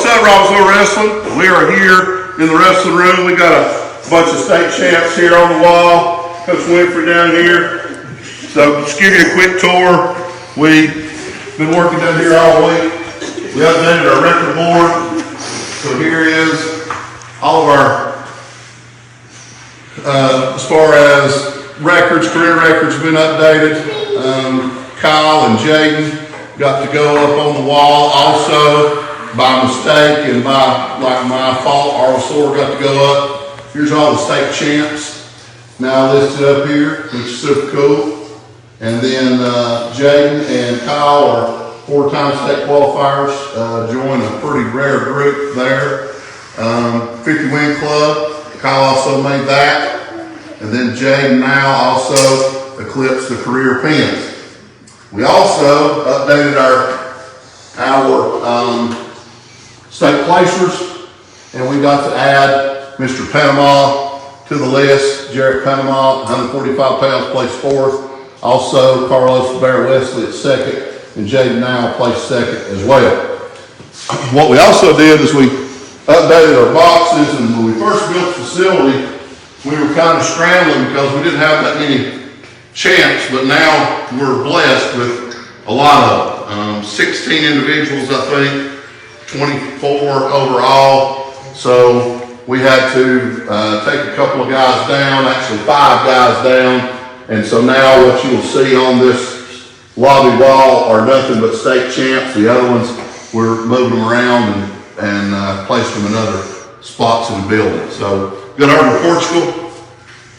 up, Robbinsville Wrestling? We are here in the wrestling room. We got a bunch of state champs here on the wall. Coach Winfrey down here. So just give you a quick tour. We've been working down here all week. We updated our record board. So here is all of our, as far as records, career records have been updated. Kyle and Jaden got to go up on the wall. Also, by mistake and by my fault, our sword got to go up. Here's all the state champs now listed up here, which is super cool. And then Jaden and Kyle are 4-time state qualifiers. Join a pretty rare group there. 50-win club. Kyle also made that. And then Jaden now also eclipsed the career pins. We also updated our state placers, and we got to add Mr. Panama to the list. Jarrett Panama, 145 pounds, placed 4th. Also, Carlos Bear Wesley at 2nd, and Jaden now placed 2nd as well. What we also did is we updated our boxes, and when we first built the facility, we were kind of scrambling because we didn't have that many champs, but now we're blessed with a lot of them. 16 individuals, I think, 24 overall. So we had to take a couple of guys down, actually 5 guys down. And so now what you'll see on this lobby wall are nothing but state champs. The other ones, we're moving them around and placing them in other spots in the building. So we got Urban Portugal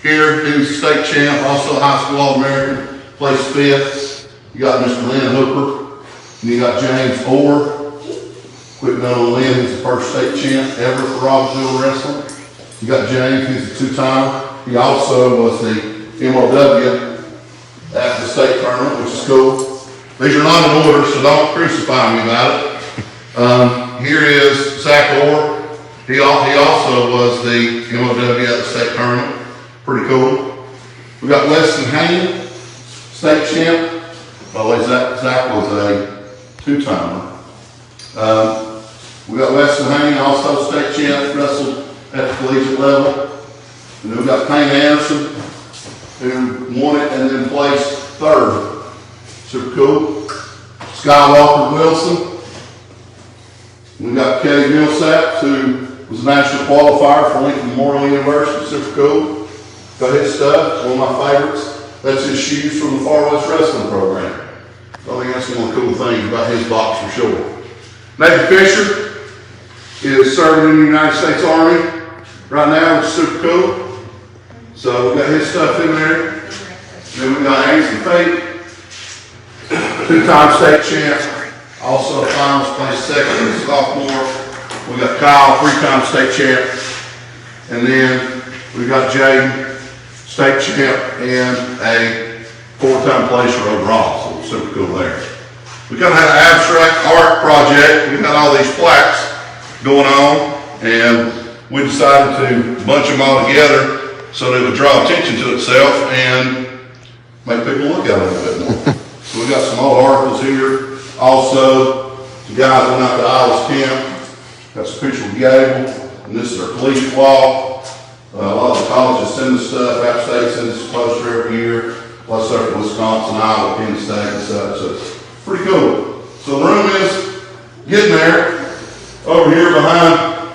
here, who's the state champ, also a high school All-American, placed 5th. You got Mr. Lynn Hooper, and you got James Orr. Quick note on Lynn, he's the first state champ ever for Robbinsville Wrestling. You got James, he's a 2-timer. He also was the MLW at the state tournament, which is cool. These are not in order, so don't crucify me about it. Here is Zach Orr. He also was the MLW at the state tournament. Pretty cool. We got Weston Hayne, state champ. By the way, Zach was a 2-timer. We got Weston Hayne, also state champ, wrestled at the collegiate level. And then we got Payne Anderson, who won it and then placed 3rd. Super cool. Skywalker Wilson. We got Kelly Millsap, who was a national qualifier for Lincoln Memorial University. Super cool. Got his stuff, one of my favorites. That's his shoes from the Far West Wrestling program. I think that's one of the cool things about his box for sure. Nathan Fisher is serving in the United States Army right now, which is super cool. So we got his stuff in there. Then we got Ainsley Fate, 2-time state champ, also finals, placed 2nd as a sophomore. We got Kyle, 3-time state champ. And then we got Jaden, state champ, and a 4-time placer overall. So super cool there. We kind of had an abstract art project. We had all these plaques going on, and we decided to bunch them all together so that it would draw attention to itself and make people look at it a little bit more. So we got some old articles here. Also, the guys went out to Iowa's camp. Got some picture of Gable, and this is our collegiate wall. A lot of the colleges send us stuff. App State sends us a poster every year. Plus, up in Wisconsin, Iowa, Penn State, and such. So it's pretty cool. So the room is getting there. Over here behind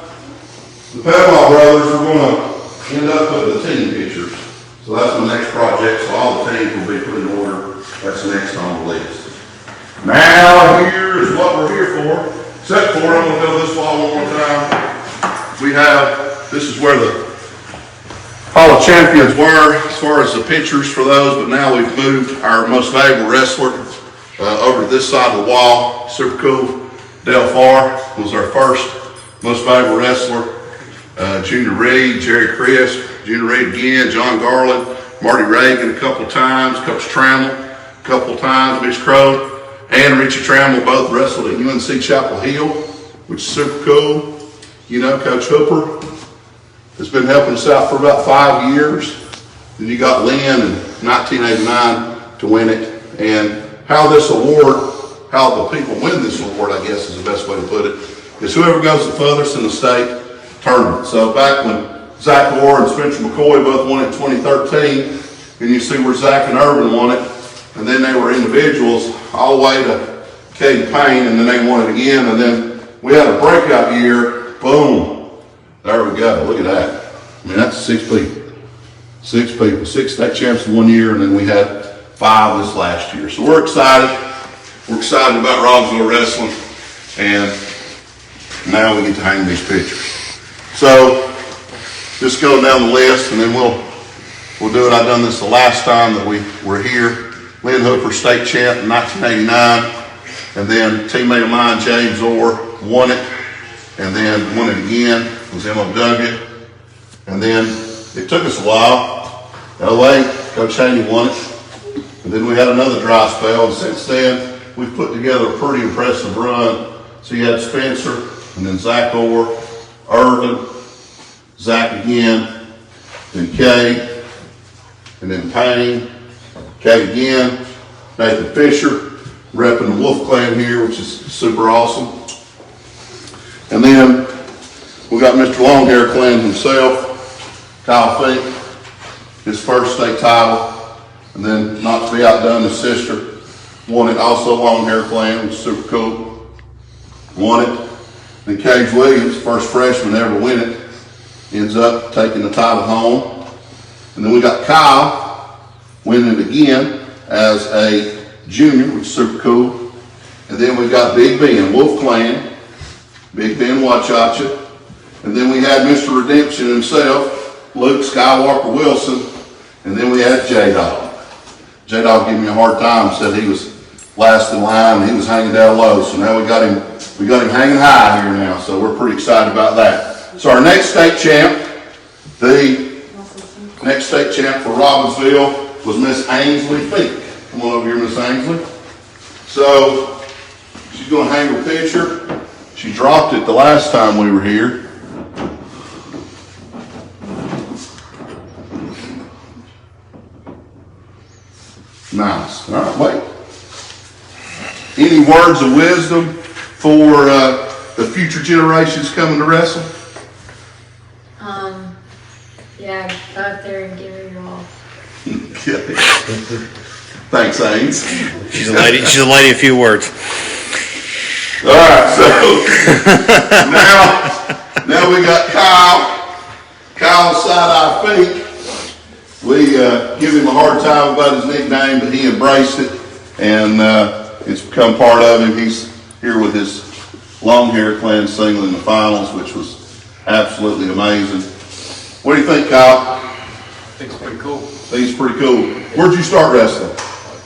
the Panama brothers, we're going to end up with the team pictures. So that's my next project. So all the teams will be put in order. That's next on the list. Now here is what we're here for. Except for, I'm going to go this wall one more time. This is where the Hall of Champions were, as far as the pictures for those, but now we've moved our most valuable wrestler over to this side of the wall. Super cool. Dale Farr was our first most valuable wrestler. Junior Reed, Jerry Crisp, Junior Reed again, John Garland, Marty Reagan a couple times, Coach Trammell a couple times, Mitch Crow, and Richie Trammell both wrestled at UNC Chapel Hill, which is super cool. You know, Coach Hooper has been helping us out for about 5 years. Then you got Lynn in 1989 to win it. And how the people win this award, I guess is the best way to put it. is whoever goes the furthest in the state tournament. So back when Zach Orr and Spencer McCoy both won it in 2013, and you see where Zach and Urban won it, and then they were individuals all the way to Caden Payne, and then they won it again, and then we had a breakout year, boom, there we go, look at that. I mean, that's 6 people. 6 people, 6 state champs in 1 year, and then we had 5 this last year. So we're excited. We're excited about Robbinsville wrestling, and now we get to hang these pictures. So just go down the list, and then we'll do it. I've done this the last time that we were here. Lynn Hooper, state champ in 1989, and then teammate of mine, James Orr, won it, and then won it again. It was MOW, and then it took us a while. 08, Coach Haney won it, and then we had another dry spell, and since then we've put together a pretty impressive run. So you had Spencer, and then Zach Orr, Irvin, Zach again, then Kay, and then Payne, Kay again, Nathan Fisher, repping the Wolf Clan here, which is super awesome. And then we got Mr. Longhair Clan himself, Kyle Fink, his first state title, and then not to be outdone, his sister won it, also Longhair Clan, which is super cool, won it. Then Cage Williams, first freshman to ever win it, ends up taking the title home. And then we got Kyle winning it again as a junior, which is super cool. And then we got Big Ben, Wolf Clan, Big Ben Wachacha. And then we had Mr. Redemption himself, Luke Skywalker Wilson. And then we had J-Dog. J-Dog gave me a hard time, said he was last in line and he was hanging down low. So now we got him hanging high here now. So we're pretty excited about that. So our next state champ, the next state champ for Robbinsville was Miss Ainsley Fink. Come on over here, Miss Ainsley. So she's going to hang her picture. She dropped it the last time we were here. Nice. All right, wait. Any words of wisdom for the future generations coming to wrestle? Yeah, go out there and give it your all. Thanks, Ains. She's a lady. She's a lady of few words. All right, so now we got Kyle Side-Eye Fink. We give him a hard time about his nickname, but he embraced it, and it's become part of him. He's here with his Longhair Clan singling in the finals, which was absolutely amazing. What do you think, Kyle? I think it's pretty cool. Think it's pretty cool. Where'd you start wrestling?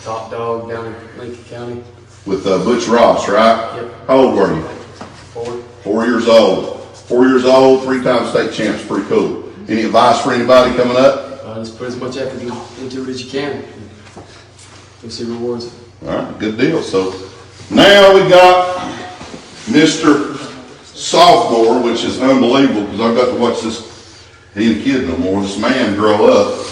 Top dog down in Lincoln County. With Butch Ross, right? Yep. How old were you? 4. 4 years old. 4 years old, 3-time state champs, pretty cool. Any advice for anybody coming up? Just put as much effort into it as you can. You'll see rewards. All right, good deal. So now we got Mr. Sophomore, which is unbelievable because I've got to watch this. He ain't a kid no more. This man grow up.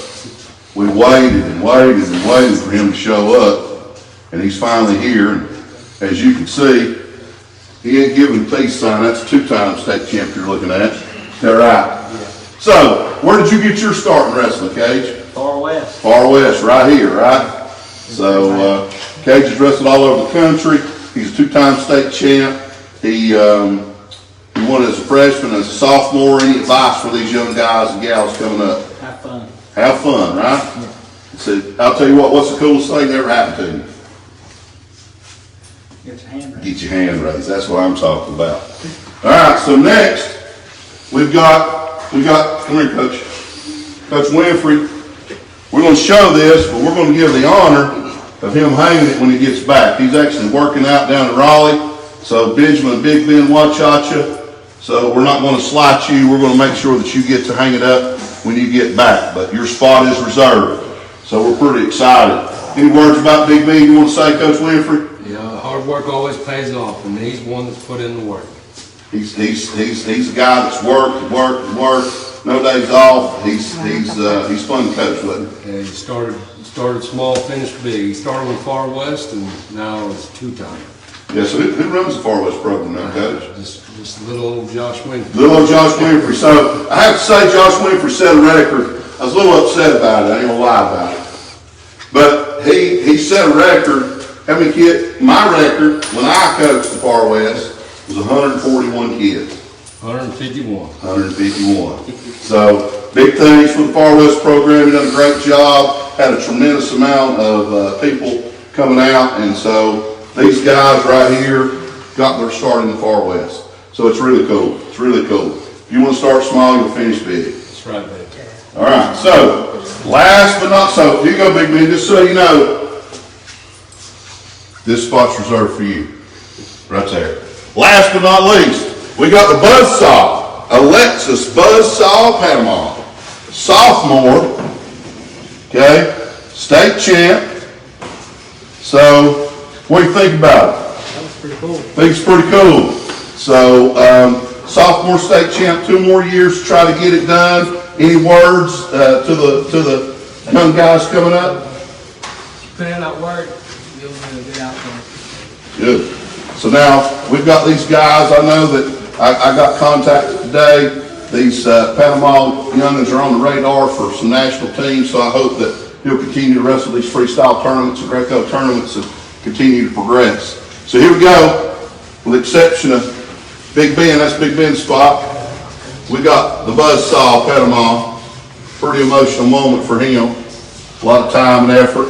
We waited and waited and waited for him to show up, and he's finally here. And as you can see, he ain't giving the peace sign. That's a 2-time state champ you're looking at. Is that right? Yeah. So, where did you get your start in wrestling, Cage? Far West. Far West, right here, right? So, Cage has wrestled all over the country. He's a 2-time state champ. He won as a freshman, as a sophomore. Any advice for these young guys and gals coming up? Have fun. Have fun, right? Yeah. So, I'll tell you what's the coolest thing that ever happened to you? Get your hand raised. Get your hand raised. That's what I'm talking about. All right, so next, we got, come here, Coach. Coach Winfrey. We're going to show this, but we're going to give the honor of him hanging it when he gets back. He's actually working out down in Raleigh. So Benjamin, Big Ben, Wachacha. So we're not going to slight you. We're going to make sure that you get to hang it up when you get back. But your spot is reserved. So we're pretty excited. Any words about Big Ben you want to say, Coach Winfrey? Yeah, hard work always pays off, and he's one that's put in the work. He's a guy that's worked. No days off. He's fun to coach with. Yeah, he started small, finished big. He started with Far West, and now it's 2-time. Yeah, so who runs the Far West program now, Coach? Just little old Josh Winfrey. Little old Josh Winfrey. So I have to say, Josh Winfrey set a record. I was a little upset about it. I ain't gonna lie about it. But he set a record. How many kids? My record when I coached the Far West was 141 kids. 151. 151. So big things for the Far West program. You done a great job. Had a tremendous amount of people coming out, and so these guys right here got their start in the Far West. So it's really cool. It's really cool. If you want to start small, you'll finish big. That's right, baby. All right. So last but not so, here you go, Big Ben. Just so you know, this spot's reserved for you, right there. Last but not least, we got the Buzzsaw, Alexis Buzzsaw Panama, sophomore, okay, state champ. So, what do you think about it? That was pretty cool. Think it's pretty cool. So, sophomore state champ, 2 more years to try to get it done. Any words to the young guys coming up? Put in that work, you'll do a good outcome. Good. So now, we've got these guys. I know that I got contacted today. These Panama youngins are on the radar for some national teams, so I hope that he'll continue to wrestle these freestyle tournaments and Greco tournaments and continue to progress. So here we go. With the exception of Big Ben, that's Big Ben's spot. We got the Buzzsaw Panama. Pretty emotional moment for him. A lot of time and effort.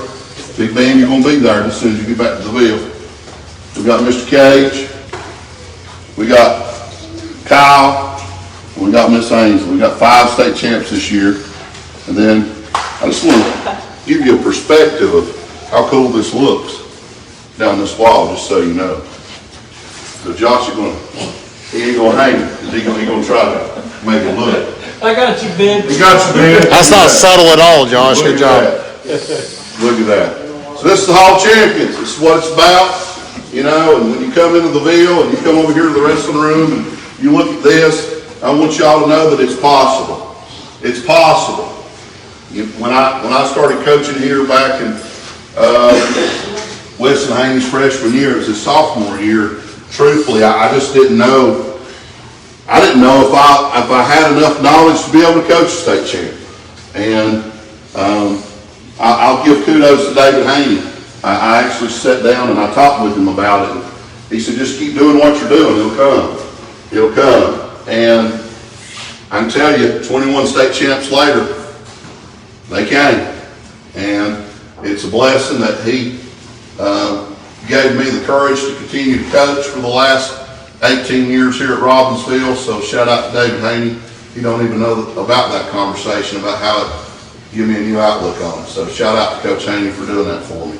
Big Ben, you're going to be there as soon as you get back to the field. We got Mr. Cage. We got Kyle. And we got Miss Ainsley. We got 5 state champs this year. And then I just want to give you a perspective of how cool this looks down this wall, just so you know. So Josh, he ain't going to hang it, because he's going to try to make it look. I got you, Ben. He got you, man. That's not subtle at all, Josh. Look Good at job. that. Look at that. So this is the Hall of Champions. This is what it's about, you know, and when you come into the Ville and you come over here to the wrestling room and you look at this, I want y'all to know that it's possible. It's possible. When I started coaching here back in Weston Haney's freshman year, it was his sophomore year, truthfully, I just didn't know. I didn't know if I had enough knowledge to be able to coach a state champ. And I'll give kudos to David Haney. I actually sat down and I talked with him about it. He said, just keep doing what you're doing. It'll come. It'll come. And I can tell you, 21 state champs later, they came. And it's a blessing that he gave me the courage to continue to coach for the last 18 years here at Robbinsville. So shout out to David Haney. You don't even know about that conversation, about how it gave me a new outlook on it. So shout out to Coach Haney for doing that for me.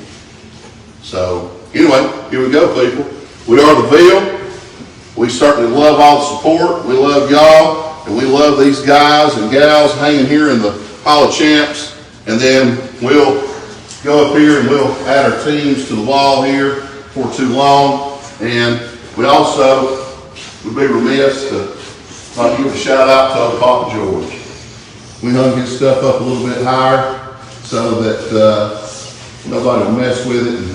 So anyway, here we go, people. We are the Ville. We certainly love all the support. We love y'all, and we love these guys and gals hanging here in the Hall of Champs. And then we'll go up here and we'll add our teams to the wall here before too long. And we also would be remiss to not give a shout out to old Papa George. We hung his stuff up a little bit higher so that nobody will mess with it and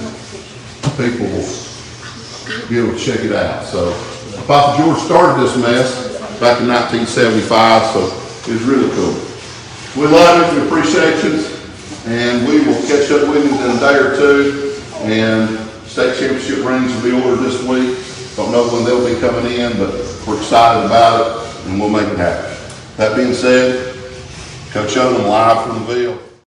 people will be able to check it out. So Papa George started this mess back in 1975, so it was really cool. We love it, we appreciate you, and we will catch up with you in a day or two. And state championship rings will be ordered this week. Don't know when they'll be coming in, but we're excited about it, and we'll make it happen. That being said, Coach Odom live from the Ville.